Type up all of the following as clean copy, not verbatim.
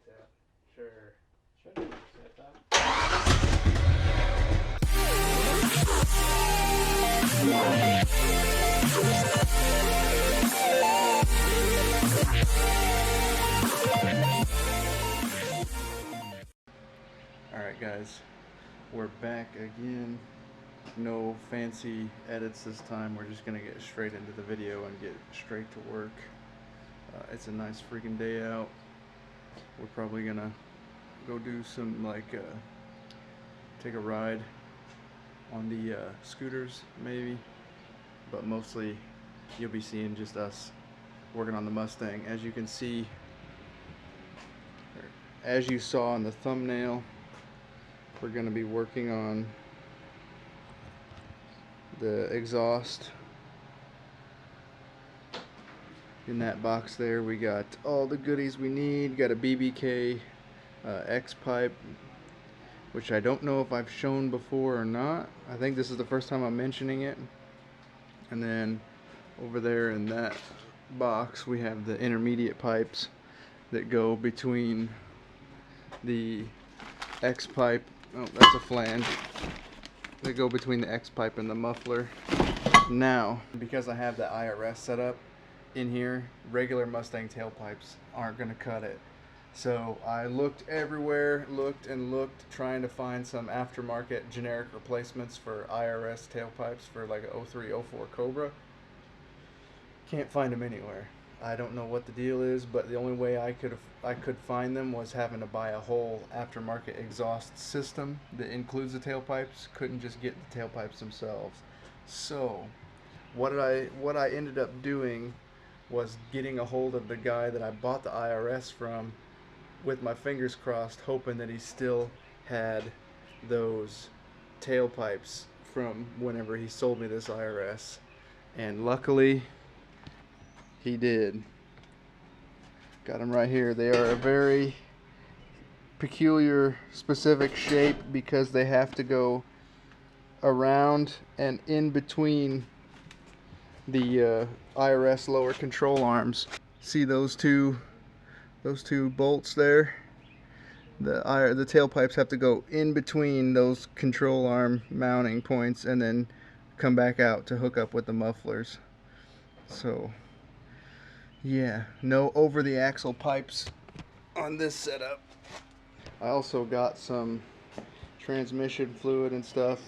like that. Sure. Should do like that. Alright guys, we're back again. No fancy edits this time. We're just gonna get straight into the video and get straight to work. It's a nice freaking day out. We're probably gonna go do some take a ride on the scooters maybe, but mostly you'll be seeing just us working on the Mustang. As you can see, or as you saw in the thumbnail, we're going to be working on the exhaust. In that box there we got all the goodies we need. Got a BBK X-Pipe, which I don't know if I've shown before or not. I think this is the first time I'm mentioning it. And then over there in that box we have the intermediate pipes that go between the X-Pipe. Oh, that's a flange. They go between the X-Pipe and the muffler. Now, because I have the IRS set up in here, regular Mustang tailpipes aren't going to cut it. So I looked everywhere, looked and looked, trying to find some aftermarket generic replacements for IRS tailpipes for like a 03, 04 Cobra. Can't find them anywhere. I don't know what the deal is, but the only way I could find them was having to buy a whole aftermarket exhaust system that includes the tailpipes. Couldn't just get the tailpipes themselves. So what I ended up doing was getting a hold of the guy that I bought the IRS from, with my fingers crossed, hoping that he still had those tailpipes from whenever he sold me this IRS. And luckily he did. Got them right here. They are a very peculiar, specific shape because they have to go around and in between the IRS lower control arms. See those two bolts there? The tailpipes have to go in between those control arm mounting points and then come back out to hook up with the mufflers. So yeah, no over the axle pipes on this setup. I also got some transmission fluid and stuff.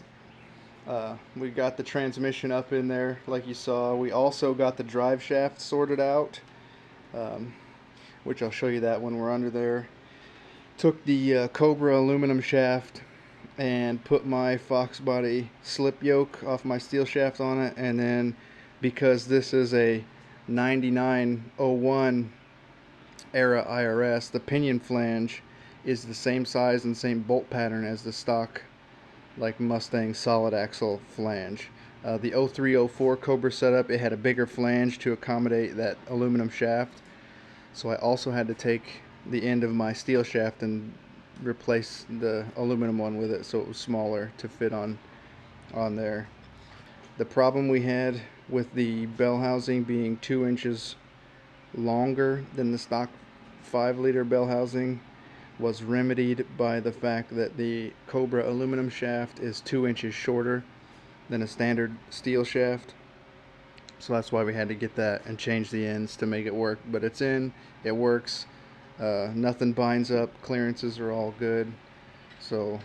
We got the transmission up in there like you saw. We also got the drive shaft sorted out, which I'll show you that when we're under there. Took the Cobra aluminum shaft and put my foxbody slip yoke off my steel shaft on it, and then because this is a 9901 era IRS, the pinion flange is the same size and same bolt pattern as the stock like Mustang solid axle flange. The 0304 Cobra setup, it had a bigger flange to accommodate that aluminum shaft, so I also had to take the end of my steel shaft and replace the aluminum one with it so it was smaller to fit on there. The problem we had with the bell housing being 2 inches longer than the stock 5-liter bell housing was remedied by the fact that the Cobra aluminum shaft is 2 inches shorter than a standard steel shaft. So that's why we had to get that and change the ends to make it work. But it's in, it works, nothing binds up, clearances are all good. So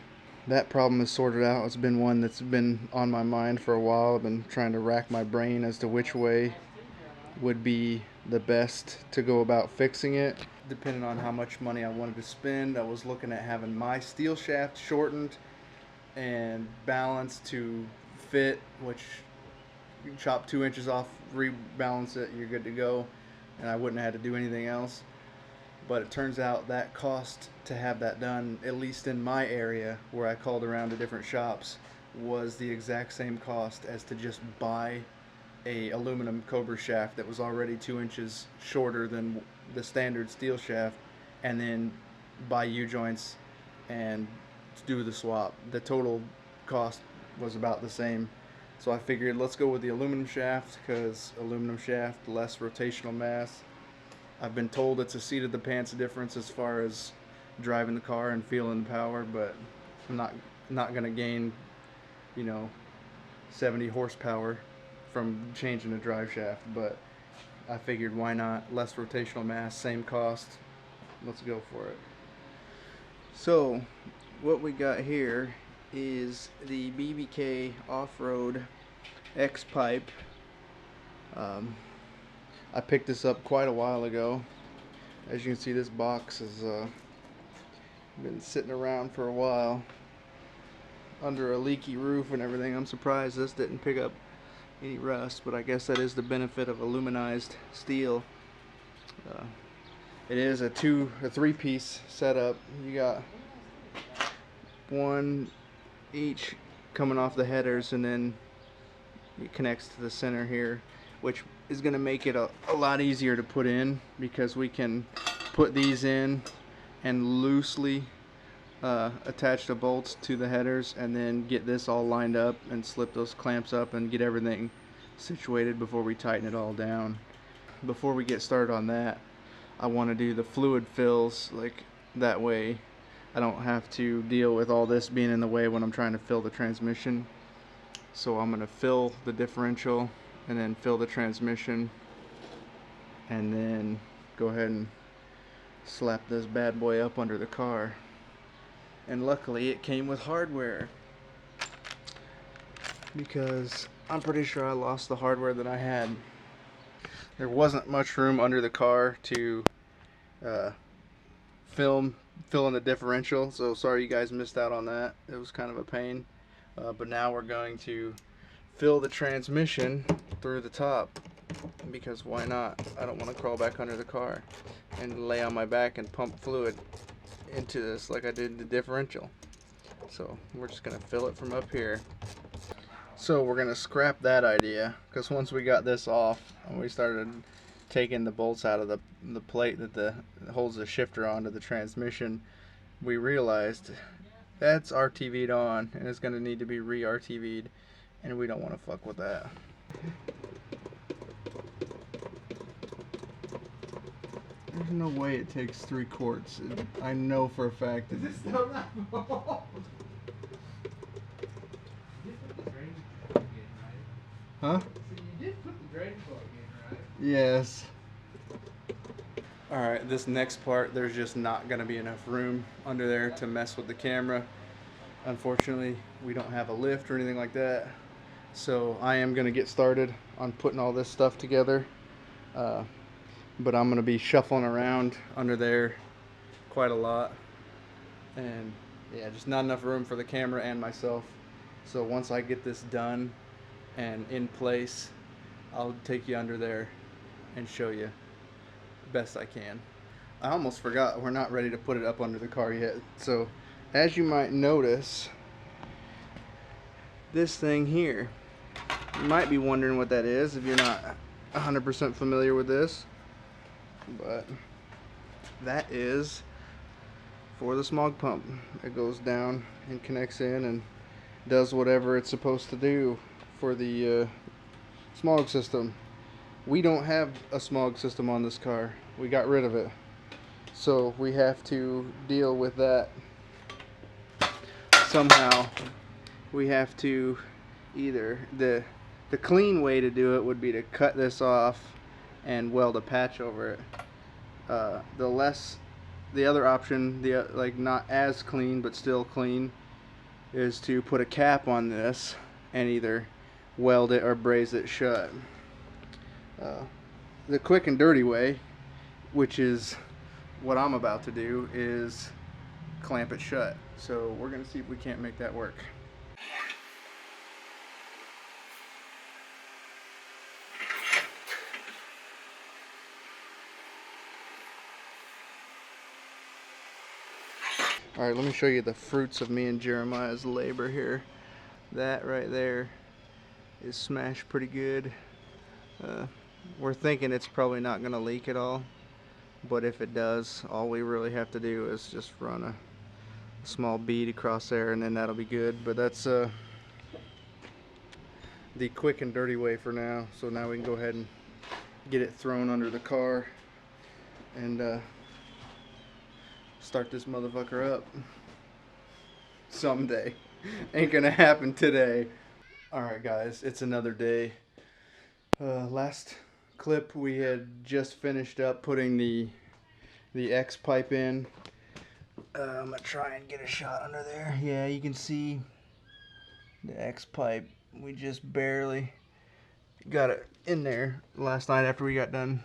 that problem is sorted out. It's been one that's been on my mind for a while. I've been trying to rack my brain as to which way would be the best to go about fixing it. Depending on how much money I wanted to spend, I was looking at having my steel shaft shortened and balanced to fit, which you can chop 2 inches off, rebalance it, you're good to go, and I wouldn't have had to do anything else. But it turns out that cost to have that done, at least in my area where I called around to different shops, was the exact same cost as to just buy a aluminum Cobra shaft that was already 2 inches shorter than the standard steel shaft, and then buy U-joints and do the swap. The total cost was about the same. So I figured let's go with the aluminum shaft, because aluminum shaft, less rotational mass. I've been told it's a seat of the pants difference as far as driving the car and feeling the power, but I'm not gonna gain, you know, 70 horsepower from changing the drive shaft. But I figured, why not? Less rotational mass, same cost. Let's go for it. So what we got here is the BBK off-road X-Pipe. I picked this up quite a while ago. As you can see, this box has been sitting around for a while under a leaky roof and everything. I'm surprised this didn't pick up any rust, but I guess that is the benefit of aluminized steel. It is a three-piece setup. You got one each coming off the headers, and then it connects to the center here, which is going to make it a lot easier to put in, because we can put these in and loosely attach the bolts to the headers, and then get this all lined up and slip those clamps up and get everything situated before we tighten it all down. Before we get started on that, I want to do the fluid fills, like that way I don't have to deal with all this being in the way when I'm trying to fill the transmission. So I'm going to fill the differential and then fill the transmission, and then go ahead and slap this bad boy up under the car. And luckily it came with hardware, because I'm pretty sure I lost the hardware that I had. There wasn't much room under the car to fill in the differential, so sorry you guys missed out on that. It was kind of a pain. But now we're going to fill the transmission through the top, because why not? I don't want to crawl back under the car and lay on my back and pump fluid into this like I did the differential. So we're just going to fill it from up here. So we're going to scrap that idea, because once we got this off and we started taking the bolts out of the plate that holds the shifter onto the transmission, we realized that's RTV'd on and it's going to need to be re-RTV'd, and we don't want to fuck with that. There's no way it takes 3 quarts. I know for a fact that it's still not full. Huh? So you did put the drain plug in, right? Yes. Alright, this next part, there's just not going to be enough room under there to mess with the camera. Unfortunately, we don't have a lift or anything like that. So I am going to get started on putting all this stuff together. But I'm going to be shuffling around under there quite a lot. And yeah, just not enough room for the camera and myself. So once I get this done and in place, I'll take you under there and show you best I can. I almost forgot, we're not ready to put it up under the car yet. So as you might notice, this thing here, you might be wondering what that is if you're not 100% familiar with this, but that is for the smog pump. It goes down and connects in and does whatever it's supposed to do for the smog system. We don't have a smog system on this car. We got rid of it. So we have to deal with that somehow. We have to either, the clean way to do it would be to cut this off and weld a patch over it. The other option, like not as clean but still clean, is to put a cap on this and either weld it or braze it shut. The quick and dirty way, which is what I'm about to do, is clamp it shut. So we're going to see if we can't make that work. Alright, let me show you the fruits of me and Jeremiah's labor here. That right there is smashed pretty good. We're thinking it's probably not going to leak at all, but if it does, all we really have to do is just run a small bead across there, and then that'll be good. But that's the quick and dirty way for now. So now we can go ahead and get it thrown under the car and start this motherfucker up someday. Ain't gonna happen today. Alright guys, it's another day. Last clip we had just finished up putting the X-Pipe in. I'm gonna try and get a shot under there. Yeah, you can see the X-Pipe. We just barely got it in there last night after we got done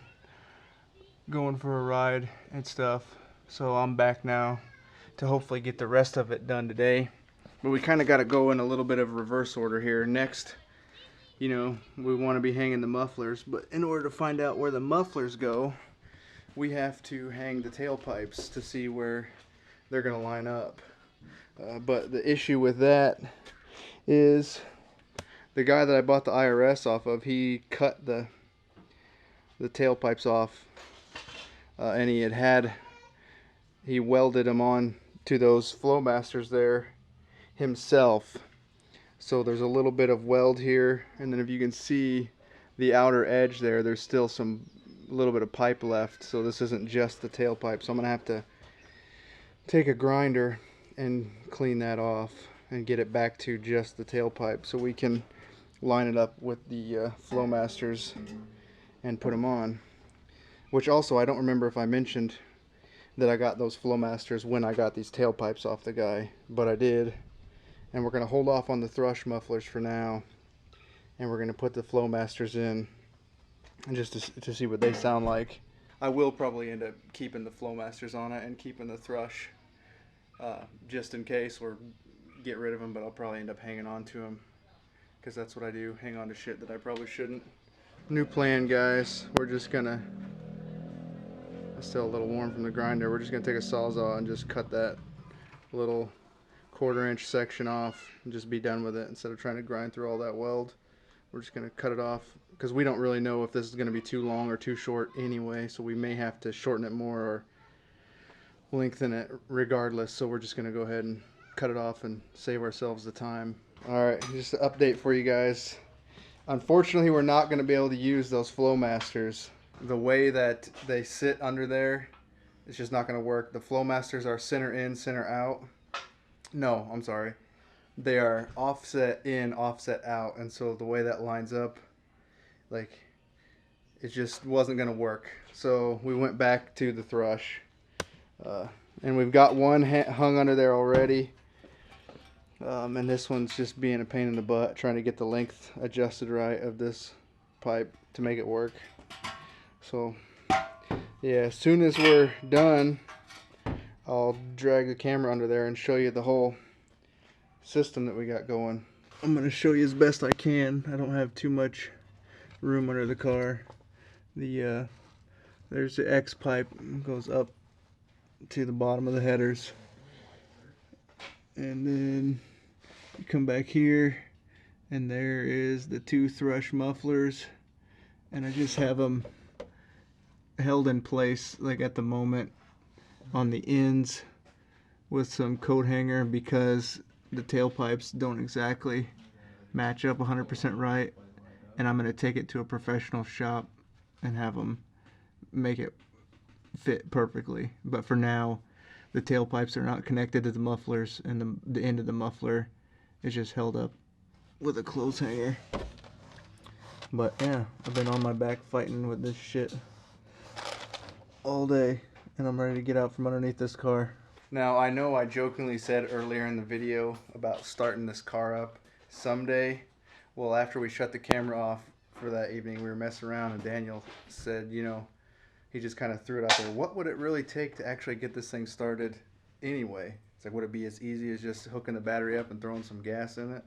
going for a ride and stuff. So I'm back now to hopefully get the rest of it done today. But we kind of got to go in a little bit of reverse order here. Next, you know, we want to be hanging the mufflers, but in order to find out where the mufflers go, we have to hang the tailpipes to see where they're going to line up. But the issue with that is the guy that I bought the IRS off of, he cut the tailpipes off, and he welded them on to those Flowmasters there himself. So there's a little bit of weld here, and then if you can see the outer edge there, there's still a little bit of pipe left. So this isn't just the tailpipe. So I'm gonna have to take a grinder and clean that off and get it back to just the tailpipe so we can line it up with the Flowmasters and put them on. Which also, I don't remember if I mentioned that I got those Flowmasters when I got these tailpipes off the guy, but I did. And we're going to hold off on the thrush mufflers for now, and we're going to put the Flowmasters in and just to see what they sound like. I will probably end up keeping the Flowmasters on it and keeping the thrush just in case, or get rid of them, but I'll probably end up hanging on to them because that's what I do, hang on to shit that I probably shouldn't. New plan, guys. We're just going to, it's still a little warm from the grinder, we're just going to take a Sawzall and just cut that little 1/4 inch section off and just be done with it. Instead of trying to grind through all that weld, we're just going to cut it off because we don't really know if this is going to be too long or too short anyway, so we may have to shorten it more or lengthen it regardless. So we're just going to go ahead and cut it off and save ourselves the time. Alright, just an update for you guys. Unfortunately, we're not going to be able to use those Flowmasters. The way that they sit under there, it's just not going to work. The Flowmasters are center in, center out. No, I'm sorry. They are offset in, offset out. And so the way that lines up, like, it just wasn't going to work. So we went back to the thrush. And we've got one hung under there already. And this one's just being a pain in the butt, trying to get the length adjusted right of this pipe to make it work. So, yeah, as soon as we're done, I'll drag the camera under there and show you the whole system that we got going. I'm going to show you as best I can. I don't have too much room under the car. There's the X-Pipe, goes up to the bottom of the headers. And then you come back here, and there is the 2 thrush mufflers. And I just have them held in place, like at the moment, on the ends with some coat hanger because the tailpipes don't exactly match up 100% right, and I'm going to take it to a professional shop and have them make it fit perfectly. But for now, the tailpipes are not connected to the mufflers, and the end of the muffler is just held up with a clothes hanger. But yeah, I've been on my back fighting with this shit all day, and I'm ready to get out from underneath this car. Now, I know I jokingly said earlier in the video about starting this car up someday. Well, after we shut the camera off for that evening, we were messing around, and Daniel said, you know, he just kind of threw it out there. What would it really take to actually get this thing started anyway? It's like, would it be as easy as just hooking the battery up and throwing some gas in it?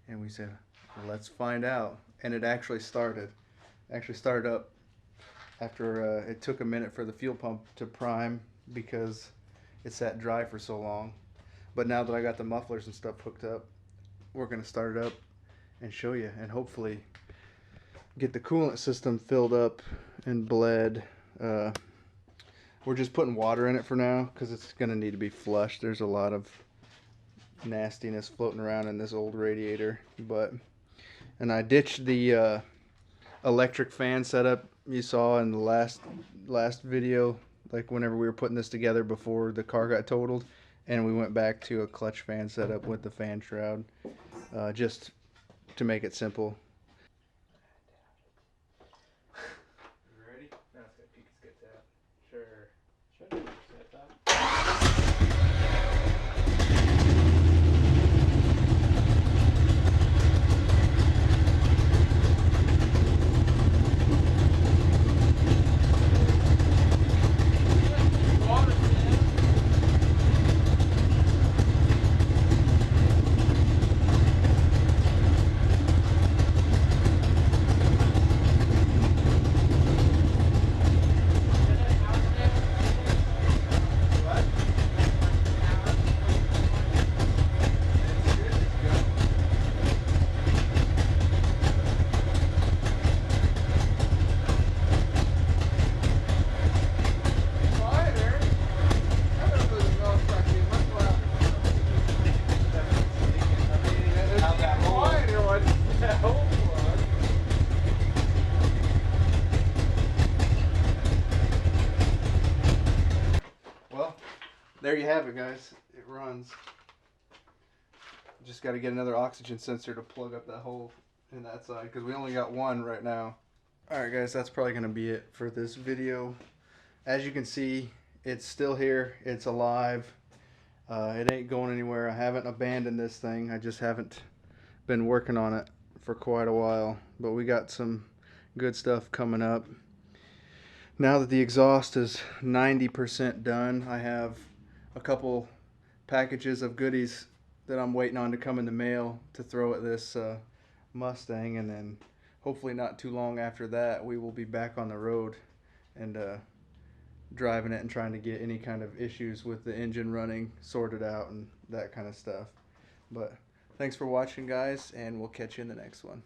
And we said, well, let's find out. And it actually started. Actually started up after it took a minute for the fuel pump to prime because it sat dry for so long. But now that I got the mufflers and stuff hooked up, we're going to start it up and show you, and hopefully get the coolant system filled up and bled. We're just putting water in it for now because it's going to need to be flushed. There's a lot of nastiness floating around in this old radiator. And I ditched the electric fan setup you saw in the last video, like whenever we were putting this together before the car got totaled, and we went back to a clutch fan setup with the fan shroud, just to make it simple. You ready? Now it's got peak skid tap. Sure. Should be skid tap. Well, there you have it, guys. It runs. Just got to get another oxygen sensor to plug up that hole in that side, because we only got one right now. Alright guys, that's probably going to be it for this video. As you can see, it's still here. It's alive. It ain't going anywhere. I haven't abandoned this thing. I just haven't been working on it for quite a while. But we got some good stuff coming up. Now that the exhaust is 90% done, I have a couple packages of goodies that I'm waiting on to come in the mail to throw at this Mustang, and then hopefully not too long after that we will be back on the road and driving it and trying to get any kind of issues with the engine running sorted out and that kind of stuff. But thanks for watching, guys, and we'll catch you in the next one.